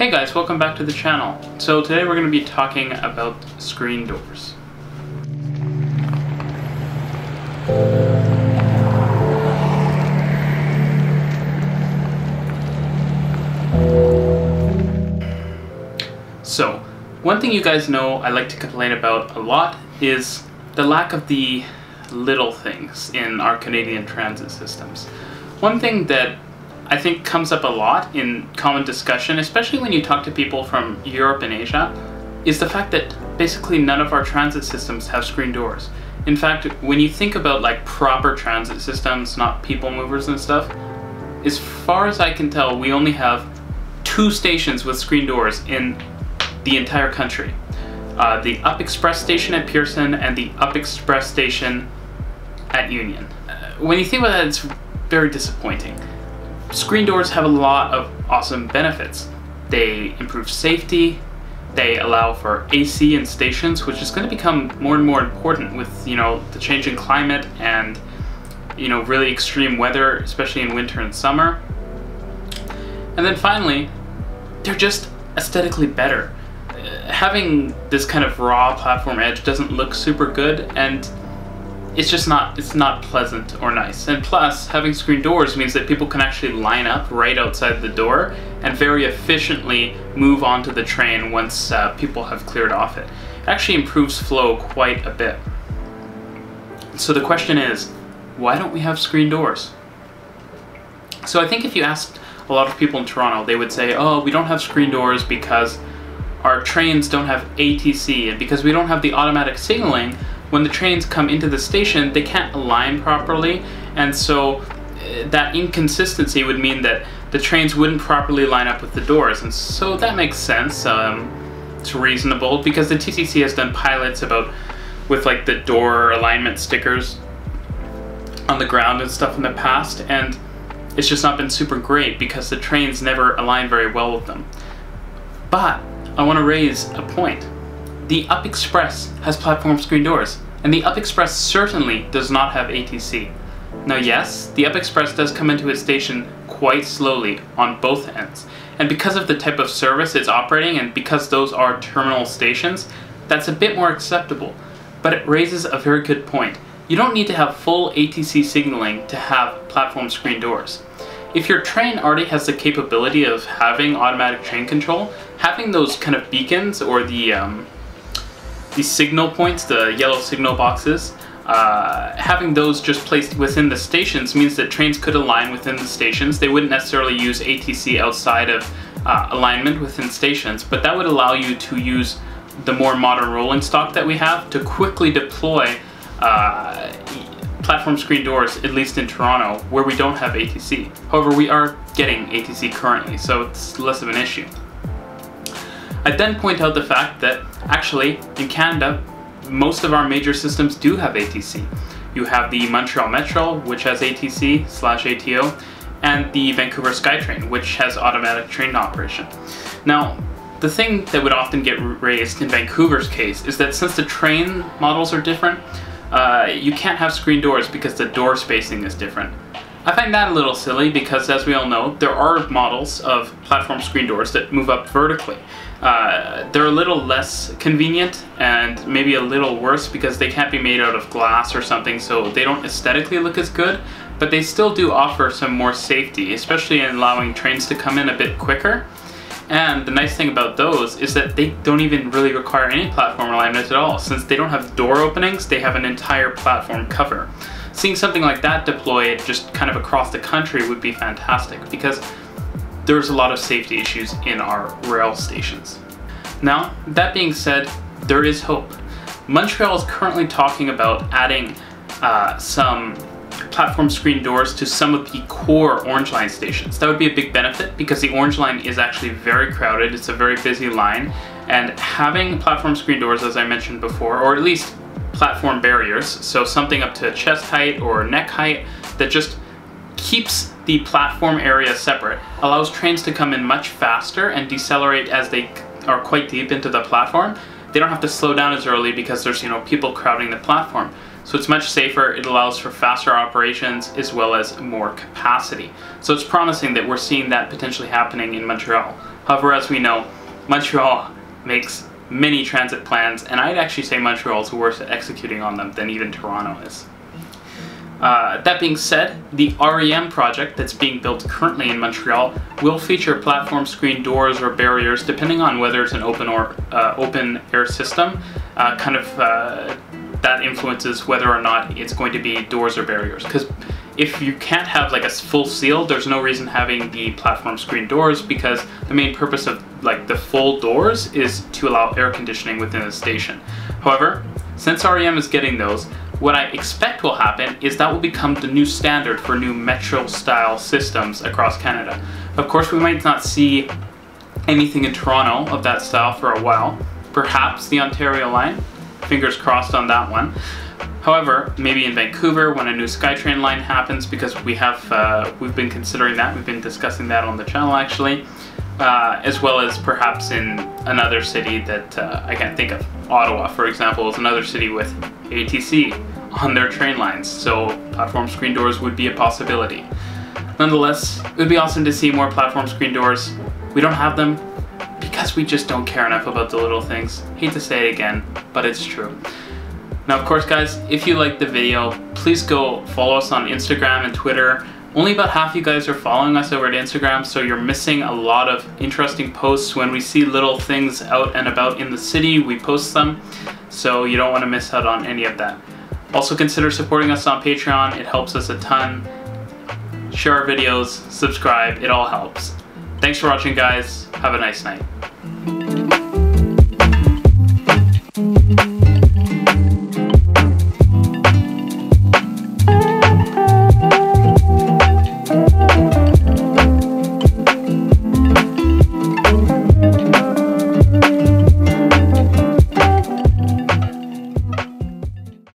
Hey guys, welcome back to the channel. So today we're going to be talking about screen doors. So, one thing you guys know I like to complain about a lot is the lack of the little things in our Canadian transit systems. One thing that I think comes up a lot in common discussion, especially when you talk to people from Europe and Asia, is the fact that basically none of our transit systems have screen doors. In fact, when you think about like proper transit systems, not people movers and stuff, as far as I can tell, we only have 2 stations with screen doors in the entire country. The Up Express station at Pearson and the Up Express station at Union. When you think about that, it's very disappointing. Screen doors have a lot of awesome benefits. They improve safety, they allow for AC in stations, which is going to become more and more important with, the changing climate and, really extreme weather, especially in winter and summer. And then finally, they're just aesthetically better. Having this kind of raw platform edge doesn't look super good, and it's not pleasant or nice. And plus, having screen doors means that people can actually line up right outside the door and very efficiently move onto the train once people have cleared off it. It actually improves flow quite a bit. So the question is, why don't we have screen doors? So I think if you asked a lot of people in Toronto, they would say, oh, we don't have screen doors because our trains don't have ATC, and because we don't have the automatic signaling, when the trains come into the station, they can't align properly, and so that inconsistency would mean that the trains wouldn't properly line up with the doors. And so that makes sense. It's reasonable, because the TTC has done pilots with like the door alignment stickers on the ground and stuff in the past, and it's just not been super great because the trains never align very well with them. But I want to raise a point. The Up Express has platform screen doors, and the Up Express certainly does not have ATC. Now yes, the Up Express does come into its station quite slowly on both ends, and because of the type of service it's operating and because those are terminal stations, that's a bit more acceptable. But it raises a very good point. You don't need to have full ATC signaling to have platform screen doors. If your train already has the capability of having automatic train control, having those kind of beacons or the signal points, the yellow signal boxes, having those just placed within the stations means that trains could align within the stations. They wouldn't necessarily use ATC outside of alignment within stations, but that would allow you to use the more modern rolling stock that we have to quickly deploy platform screen doors, at least in Toronto, where we don't have ATC. However, we are getting ATC currently, so it's less of an issue. I'd then point out the fact that actually in Canada, most of our major systems do have ATC. You have the Montreal Metro, which has ATC/ATO, and the Vancouver SkyTrain, which has automatic train operation. Now, the thing that would often get raised in Vancouver's case is that since the train models are different, you can't have screen doors because the door spacing is different. I find that a little silly because, as we all know, there are models of platform screen doors that move up vertically. They're a little less convenient and maybe a little worse because they can't be made out of glass or something, so they don't aesthetically look as good, but they still do offer some more safety, especially in allowing trains to come in a bit quicker. And the nice thing about those is that they don't even really require any platform alignment at all. Since they don't have door openings, they have an entire platform cover. Seeing something like that deployed just kind of across the country would be fantastic, because there's a lot of safety issues in our rail stations. Now, that being said, there is hope. Montreal is currently talking about adding some platform screen doors to some of the core Orange Line stations. That would be a big benefit because the Orange Line is actually very crowded. It's a very busy line, and having platform screen doors, as I mentioned before, or at least platform barriers, so something up to chest height or neck height that just keeps the platform area separate, allows trains to come in much faster and decelerate as they are quite deep into the platform. They don't have to slow down as early because there's people crowding the platform. So it's much safer, it allows for faster operations as well as more capacity. So it's promising that we're seeing that potentially happening in Montreal. However, as we know, Montreal makes many transit plans, and I'd actually say Montreal is worse at executing on them than even Toronto is. That being said, the REM project that's being built currently in Montreal will feature platform screen doors or barriers depending on whether it's an open or open air system. That influences whether or not it's going to be doors or barriers. Because if you can't have like a full seal, there's no reason having the platform screen doors, because the main purpose of like the full doors is to allow air conditioning within the station. However, since REM is getting those, what I expect will happen is that will become the new standard for new metro-style systems across Canada. Of course, we might not see anything in Toronto of that style for a while. Perhaps the Ontario line, fingers crossed on that one. However, maybe in Vancouver when a new SkyTrain line happens, because we've been considering that, we've been discussing that on the channel actually, as well as perhaps in another city that I can't think of. Ottawa, for example, is another city with ATC on their train lines, so platform screen doors would be a possibility. Nonetheless, it would be awesome to see more platform screen doors. We don't have them because we just don't care enough about the little things. Hate to say it again, but it's true. Now, of course, guys, if you liked the video, please go follow us on Instagram and Twitter. Only about half you guys are following us over at Instagram, so you're missing a lot of interesting posts. When we see little things out and about in the city, we post them, so you don't want to miss out on any of that. Also consider supporting us on Patreon, it helps us a ton. Share our videos, subscribe, it all helps. Thanks for watching, guys. Have a nice night.